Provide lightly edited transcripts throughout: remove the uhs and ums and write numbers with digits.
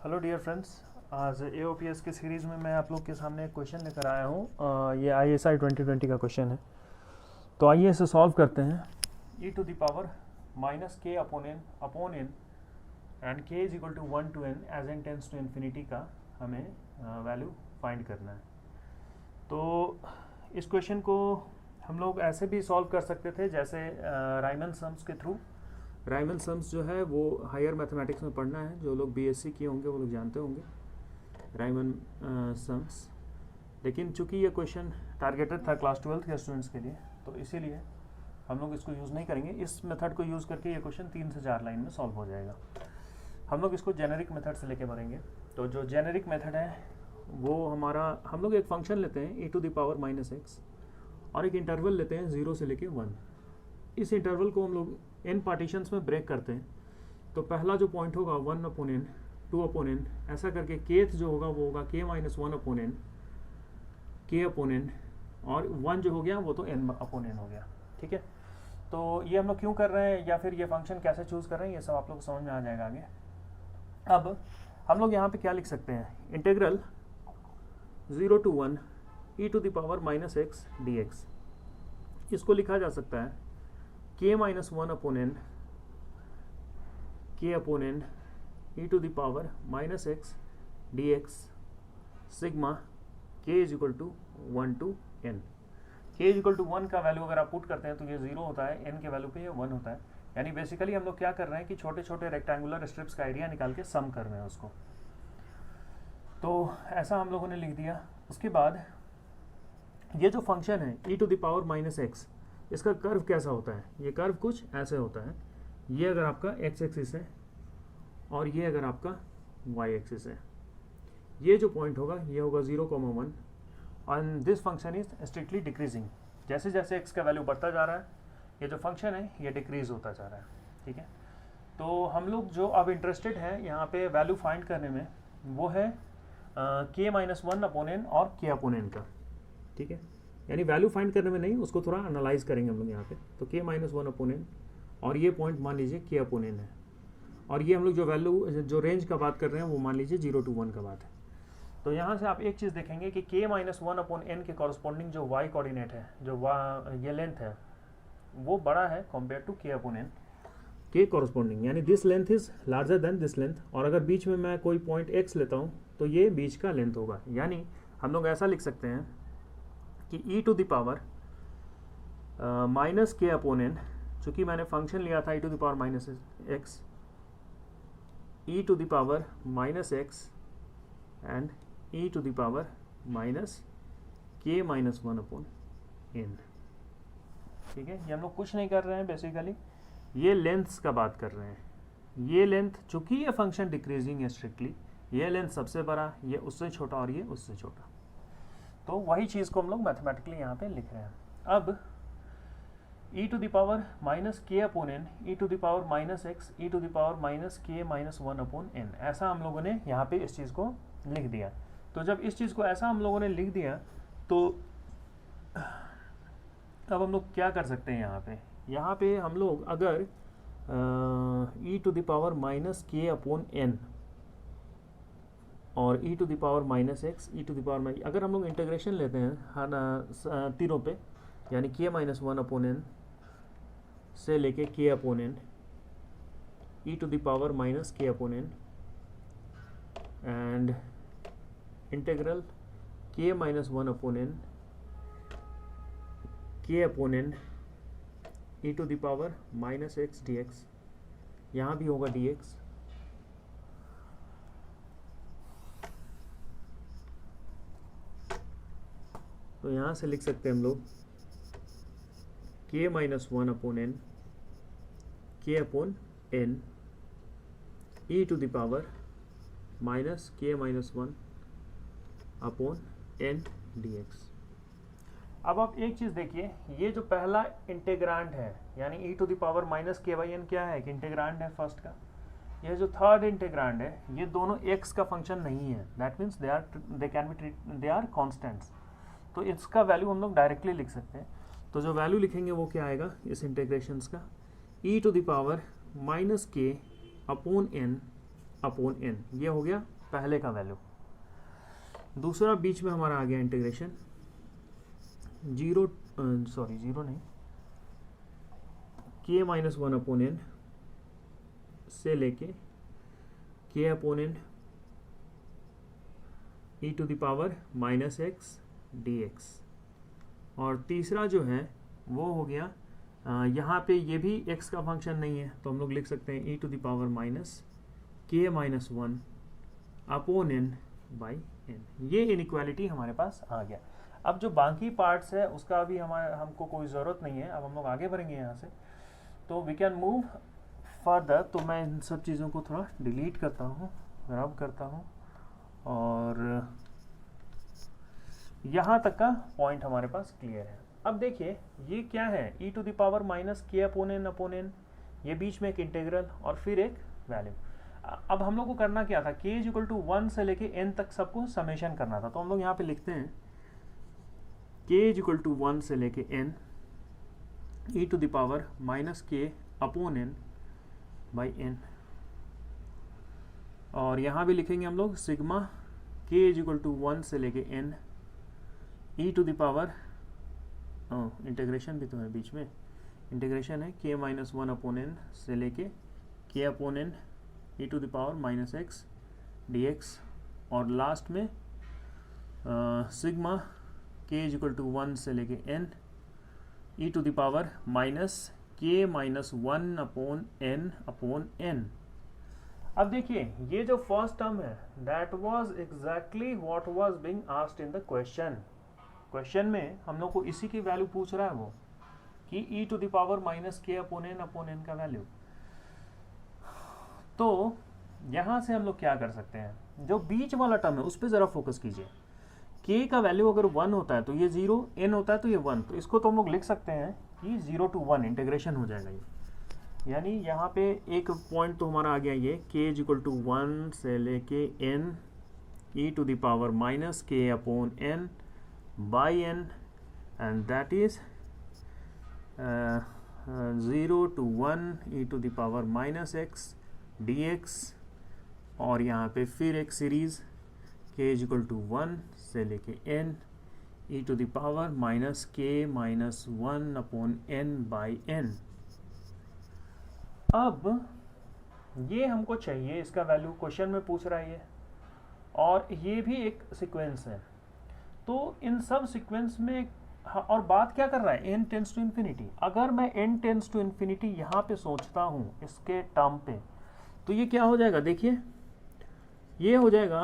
Hello dear friends. आज एओपीएस की series में मैं आप लोग के सामने एक क्वेश्चन लेकर आया हूँ। ये आईएसआई 2020 का क्वेश्चन है। तो आइए इसे सॉल्व करते हैं। E to the power minus k upon n and k is equal to 1 to n as n tends to infinity का हमें वैल्यू फाइंड करना है। तो इस क्वेश्चन को हम लोग ऐसे भी सॉल्व कर सकते थे जैसे राइमन सम्स के थ्रू। राइमन सम्स जो है वो हायर मैथमेटिक्स में पढ़ना है, जो लोग बीएससी किए होंगे वो लोग जानते होंगे राइमन सम्स। लेकिन चूंकि ये क्वेश्चन टारगेटेड था क्लास 12 के स्टूडेंट्स के लिए, तो इसीलिए हम लोग इसको यूज़ नहीं करेंगे। इस मेथड को यूज़ करके ये क्वेश्चन 3 से 4 लाइन में सॉल्व हो जाएगा। हम लोग इसको जेनेरिक मेथड से लेके बढ़ेंगे। तो जो जेनेरिक मेथड है वो हमारा, हम लोग एक फंक्शन लेते हैं e to the power minus x और एक इंटरवल लेते हैं 0 से लेके 1। इस इंटरवल को हम लोग n पार्टीशंस में ब्रेक करते हैं। तो पहला जो पॉइंट होगा 1 अपॉन n, 2 अपॉन n, ऐसा करके केथ जो होगा वो होगा k minus 1 upon n, k upon n, और 1 जो हो गया वो तो n अपॉन n हो गया। ठीक है, तो ये हम लोग क्यों कर रहे हैं या फिर ये फंक्शन कैसे चूज़ कर रहे हैं ये सब आप लोग समझ में आ जाएगा आगे। अब हम लोग यहाँ पे क्या लिख सकते हैं, integral 0 to 1 e to the power minus x d x. इसको लिखा जा सकता है k minus 1 upon n, k upon n e to the power minus x d x sigma k is equal to 1 to n। k is equal to 1 का value अगर आप put करते हैं तो ये 0 होता है, n के वैल्यू पे ये 1 होता है। यानी बेसिकली हम लोग क्या कर रहे हैं कि छोटे छोटे रेक्टेंगुलर स्ट्रिप्स का एरिया निकाल के सम कर रहे हैं उसको। तो ऐसा हम लोगों ने लिख दिया। उसके बाद ये जो फंक्शन है e to the power minus x, इसका कर्व कैसा होता है, ये कर्व कुछ ऐसे होता है। ये अगर आपका x एक्सिस है और ये अगर आपका y एक्सिस है, ये जो पॉइंट होगा ये होगा 0,1 and this function is strictly decreasing. जैसे जैसे x का वैल्यू बढ़ता जा रहा है ये जो फंक्शन है ये डिक्रीज होता जा रहा है। ठीक है, तो हम लोग जो अब इंटरेस्टेड हैं यहाँ पे वैल्यू फाइंड करने में वो है k माइनस 1 अपॉन n और k अपॉन n का। ठीक है, यानी वैल्यू फाइंड करने में नहीं, उसको थोड़ा एनालाइज करेंगे हम लोग यहाँ पे। तो k माइनस 1 अपॉन n और ये पॉइंट मान लीजिए k अपॉन n है, और ये हम लोग जो वैल्यू जो रेंज का बात कर रहे हैं वो मान लीजिए 0 to 1 का बात है। तो यहाँ से आप एक चीज़ देखेंगे कि k माइनस 1 अपॉन n के कॉरस्पॉन्डिंग जो y कोऑर्डिनेट है, जो ये लेंथ है वो बड़ा है compare to k upon n के कॉरस्पॉन्डिंग, यानी this length is larger than this length. और अगर बीच में मैं कोई पॉइंट x लेता हूँ तो ये बीच का लेंथ होगा। यानी हम लोग ऐसा लिख सकते हैं कि e to the power minus k upon n, चूँकि मैंने फंक्शन लिया था e to the power minus x, e to the power minus x and e to the power minus k minus 1 upon n। ठीक है, ये हम लोग कुछ नहीं कर रहे हैं, बेसिकली ये लेंथ्स का बात कर रहे हैं। ये लेंथ, चूँकि ये फंक्शन डिक्रीजिंग है स्ट्रिक्टली, ये लेंथ सबसे बड़ा, ये उससे छोटा और ये उससे छोटा, तो वही चीज़ को हम लोग मैथमेटिकली यहाँ पे लिख रहे हैं। अब e to the power minus k upon n, e to the power minus x, e to the power minus k minus 1 upon n, ऐसा हम लोगों ने यहाँ पे इस चीज़ को लिख दिया। तो जब इस चीज़ को ऐसा हम लोगों ने लिख दिया तो अब हम लोग क्या कर सकते हैं यहाँ पे हम लोग अगर e to the power minus k upon n और e to the power minus x, e to the power, अगर हम लोग इंटीग्रेशन लेते हैं हर तीनों पे, यानी k माइनस 1 अपॉन n से लेके k upon n, e to the power minus k upon n and integral k minus 1 upon n, k upon n e to the power minus x d x, यहाँ भी होगा dx। तो यहाँ से लिख सकते हैं हम लोग k minus 1 upon n, k upon n e to the power minus k minus 1 upon n dx। अब आप एक चीज़ देखिए, ये जो पहला इंटीग्रांड है यानी e to the power minus k by n क्या है, कि इंटीग्रांड है फर्स्ट का। यह जो थर्ड इंटीग्रांड है ये दोनों x का फंक्शन नहीं है, that means they are constants. तो इसका वैल्यू हम लोग डायरेक्टली लिख सकते हैं। तो जो वैल्यू लिखेंगे वो क्या आएगा इस इंटीग्रेशंस का, e to the power minus k upon n upon n, ये हो गया पहले का वैल्यू। दूसरा बीच में हमारा आ गया इंटीग्रेशन जीरो नहीं, k minus one upon n से लेके k upon n e to the power minus x dx। और तीसरा जो है वो हो गया यहाँ पे ये भी x का फंक्शन नहीं है, तो हम लोग लिख सकते हैं e to the power minus k minus one upon n by n। ये इनइक्वालिटी हमारे पास आ गया। अब जो बाकी पार्ट्स है उसका अभी हमको कोई ज़रूरत नहीं है, अब हम लोग आगे बढ़ेंगे यहाँ से। तो वी कैन मूव फर्दर। तो मैं इन सब चीज़ों को थोड़ा डिलीट करता हूँ, रब करता हूँ, और यहाँ तक का पॉइंट हमारे पास क्लियर है। अब देखिए ये क्या है, e to the power minus k upon n, ये बीच में एक इंटीग्रल और फिर एक वैल्यू। अब हम लोग को करना क्या था, k इज इक्वल टू 1 से लेके n तक सबको समेशन करना था। तो हम लोग यहाँ पे लिखते हैं k इज इक्वल टू 1 से लेके n e to the power minus k upon n by n। और यहाँ भी लिखेंगे हम लोग sigma k is equal to 1 से लेके n e to the power, integration भी तो है बीच में, इंटीग्रेशन है k minus one upon n से लेके k upon n e to the power minus x dx। और लास्ट में sigma k is equal to 1 से लेके n e to the power minus k minus one upon n। अब देखिए ये जो फर्स्ट टर्म है that was exactly what was being asked in the question में हम लोग को इसी की वैल्यू पूछ रहा है वो, कि e to the power minus k upon n का वैल्यू। तो यहाँ से हम लोग क्या कर सकते हैं, जो बीच वाला टर्म है उस पर ज़रा फोकस कीजिए। k का वैल्यू अगर 1 होता है तो ये 0, n होता है तो ये 1, तो इसको तो हम लोग लिख सकते हैं कि 0 टू 1 इंटीग्रेशन हो जाएगा ये। यानी यहाँ पे एक पॉइंट तो हमारा आ गया ये k इज इक्वल टू 1 से लेके n e to the power minus k upon n by n, and that is 0 to 1 e to the power minus x dx। और यहाँ पे फिर एक series k is equal to 1 से लेके n e to the power minus k minus one upon n by n। अब ये हमको चाहिए, इसका वैल्यू क्वेश्चन में पूछ रहा है ये, और ये भी एक सीक्वेंस है। तो इन सब सीक्वेंस में और बात क्या कर रहा है, n टेंस टू इन्फिनिटी। अगर मैं n टेंस टू इन्फिनिटी यहाँ पे सोचता हूँ इसके टर्म पे, तो ये क्या हो जाएगा, देखिए ये हो जाएगा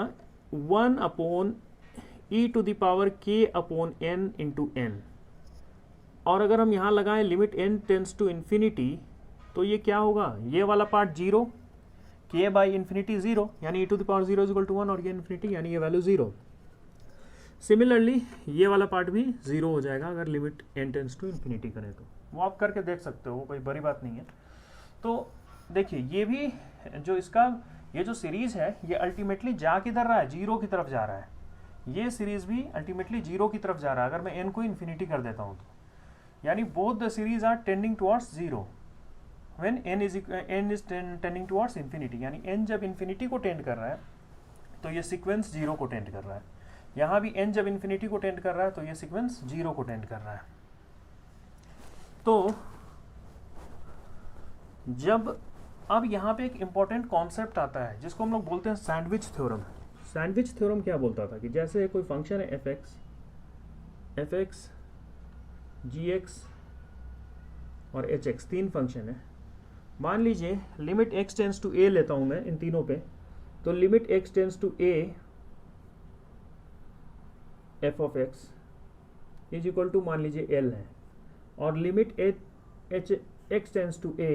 1 upon e to the power k upon n into n। और अगर हम यहाँ लगाएं limit n tends to infinity, तो ये क्या होगा, ये वाला पार्ट 0, k बाई इन्फिनिटी 0, यानी e to the power 0 is equal to 1, और ये इन्फिनिटी यानी ये वैल्यू 0। सिमिलरली ये वाला पार्ट भी 0 हो जाएगा अगर limit n tends to infinity करें तो। वो आप करके देख सकते हो, कोई बड़ी बात नहीं है। तो देखिए ये भी जो इसका ये जो सीरीज है ये अल्टीमेटली जा किधर रहा है, 0 की तरफ जा रहा है। ये सीरीज भी अल्टीमेटली 0 की तरफ जा रहा है अगर मैं n को इन्फिनिटी कर देता हूँ तो। यानी both the series are tending towards 0 when n is tending towards infinity. यानी n जब इन्फिनिटी को टेंड कर रहा है तो ये सीक्वेंस 0 को टेंड कर रहा है। यहाँ भी n जब इन्फिनिटी को टेंड कर रहा है तो ये सीक्वेंस 0 को टेंड कर रहा है। तो जब अब यहाँ पे एक इम्पॉर्टेंट कॉन्सेप्ट आता है जिसको हम लोग बोलते हैं सैंडविच थ्योरम। सैंडविच थ्योरम क्या बोलता था कि जैसे कोई फंक्शन है fx gx और hx, 3 फंक्शन है। मान लीजिए limit x tends to a लेता हूँ मैं इन तीनों पे, तो limit x tends to a f of x is equal to मान लीजिए l है, और limit x tends to a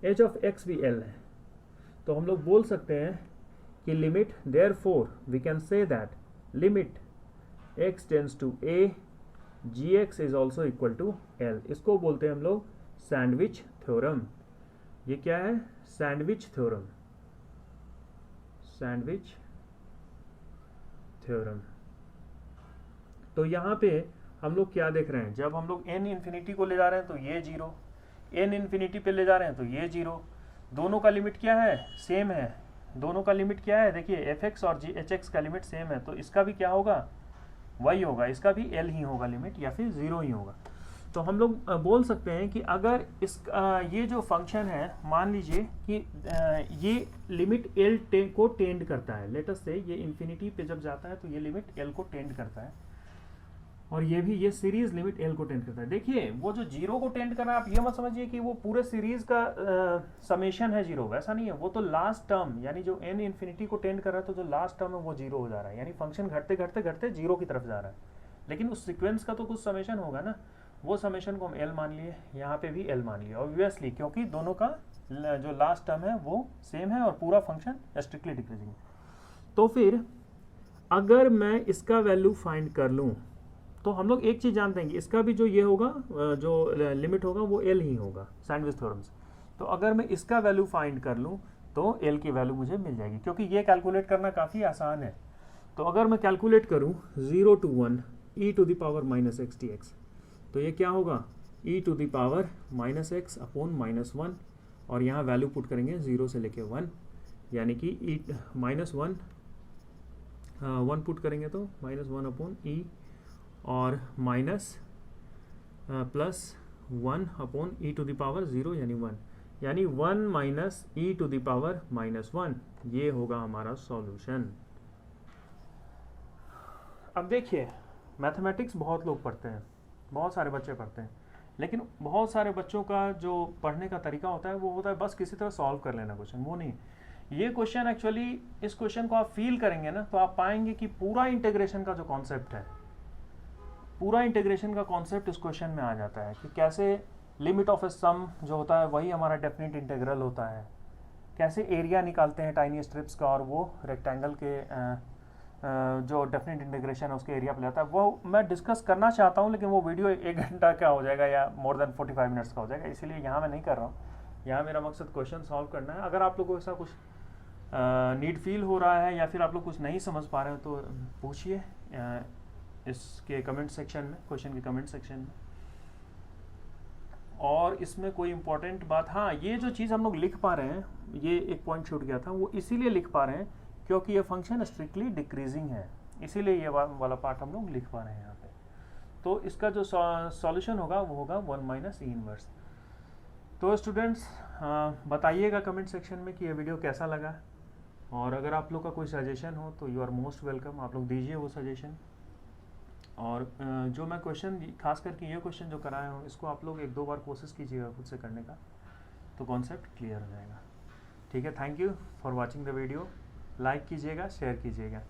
h of x भी l है। तो हम लोग बोल सकते हैं कि limit, therefore we can say that limit x tends to a gx is also equal to l। इसको बोलते हैं हम लोग सैंडविच थ्योरम। ये क्या है, सैंडविच थ्योरम, सैंडविच थ्योरम। तो यहाँ पे हम लोग क्या देख रहे हैं, जब हम लोग n इन्फिनिटी को ले जा रहे हैं तो ये 0, n इन्फिनिटी पे ले जा रहे हैं तो ये 0, दोनों का लिमिट क्या है, सेम है, दोनों का लिमिट क्या है, देखिए एफ एक्स और जी एच एक्स का लिमिट सेम है, तो इसका भी क्या होगा, वही होगा, इसका भी एल ही होगा लिमिट, या फिर ज़ीरो ही होगा। तो हम लोग बोल सकते हैं कि अगर इस ये जो फंक्शन है, मान लीजिए कि ये लिमिट एल को टेंड करता है, लेट अस से ये इन्फिनिटी पे जब जाता है तो ये लिमिट एल को टेंड करता है, और ये भी ये सीरीज लिमिट एल को टेंड करता है। देखिए वो जो जीरो को टेंड कर रहा है, आप ये मत समझिए कि वो पूरे सीरीज का समेशन है जीरो, वैसा नहीं है, वो तो लास्ट टर्म, यानी जो एन इन्फिनिटी को टेंड कर रहा है तो जो लास्ट टर्म है वो जीरो हो जा रहा है, यानी फंक्शन घटते घटते घटते जीरो की तरफ जा रहा है। लेकिन उस सिक्वेंस का तो कुछ समेशन होगा ना, वो समेशन को हम एल मान लिए, यहाँ पे भी एल मान लिया ऑब्वियसली, क्योंकि दोनों का जो लास्ट टर्म है वो सेम है और पूरा फंक्शन स्ट्रिक्टली डिक्रीजिंग। तो फिर अगर मैं इसका वैल्यू फाइंड कर लूँ तो हम लोग एक चीज़ जानते हैं कि इसका भी जो ये होगा, जो लिमिट होगा वो एल ही होगा सैंडविच थ्योरम से। तो अगर मैं इसका वैल्यू फाइंड कर लूँ तो एल की वैल्यू मुझे मिल जाएगी, क्योंकि ये कैलकुलेट करना काफ़ी आसान है। तो अगर मैं कैलकुलेट करूँ 0 to 1 e to the power minus x T x, तो ये क्या होगा e to the power minus x upon minus 1, और यहाँ वैल्यू पुट करेंगे 0 से लेके 1, यानी कि e माइनस 1 1 पुट करेंगे तो माइनस 1 अपॉन ई, और minus plus 1 upon e to the power 0 यानी 1, यानी 1 minus e to the power minus 1, ये होगा हमारा सॉल्यूशन। अब देखिए मैथमेटिक्स बहुत लोग पढ़ते हैं, बहुत सारे बच्चे पढ़ते हैं, लेकिन बहुत सारे बच्चों का जो पढ़ने का तरीका होता है वो होता है बस किसी तरह सॉल्व कर लेना क्वेश्चन, वो नहीं। ये क्वेश्चन एक्चुअली, इस क्वेश्चन को आप फील करेंगे ना तो आप पाएंगे कि पूरा इंटीग्रेशन का जो कॉन्सेप्ट है, पूरा इंटीग्रेशन का कॉन्सेप्ट इस क्वेश्चन में आ जाता है कि कैसे लिमिट ऑफ ए सम जो होता है वही हमारा डेफिनेट इंटीग्रल होता है, कैसे एरिया निकालते हैं टाइनी स्ट्रिप्स का और वो रेक्टेंगल के जो डेफिनेट इंटीग्रेशन है उसके एरिया पर जाता है, वो मैं डिस्कस करना चाहता हूँ, लेकिन वो वीडियो 1 घंटा का हो जाएगा या मोर देन 45 मिनट्स का हो जाएगा, इसीलिए यहाँ मैं नहीं कर रहा हूँ। यहाँ मेरा मकसद क्वेश्चन सॉल्व करना है। अगर आप लोगों को ऐसा कुछ नीड फील हो रहा है या फिर आप लोग कुछ नहीं समझ पा रहे हो तो पूछिए इसके कमेंट सेक्शन में, क्वेश्चन के कमेंट सेक्शन में। और इसमें कोई इंपॉर्टेंट बात, हाँ ये जो चीज़ हम लोग लिख पा रहे हैं, ये एक पॉइंट छूट गया था, वो इसीलिए लिख पा रहे हैं क्योंकि ये फंक्शन स्ट्रिक्टली डिक्रीजिंग है, इसीलिए ये वाला पार्ट हम लोग लिख पा रहे हैं यहाँ पे। तो इसका जो सॉल्यूशन होगा वो होगा 1 माइनस ई इनवर्स। तो स्टूडेंट्स बताइएगा कमेंट सेक्शन में कि ये वीडियो कैसा लगा, और अगर आप लोग का कोई सजेशन हो तो यू आर मोस्ट वेलकम, आप लोग दीजिए वो सजेशन। और जो मैं क्वेश्चन खास करके ये क्वेश्चन जो कराया हूँ इसको आप लोग 1-2 बार कोशिश कीजिएगा खुद से करने का, तो कॉन्सेप्ट क्लियर हो जाएगा। ठीक है, thank you for watching the video, like कीजिएगा, शेयर कीजिएगा।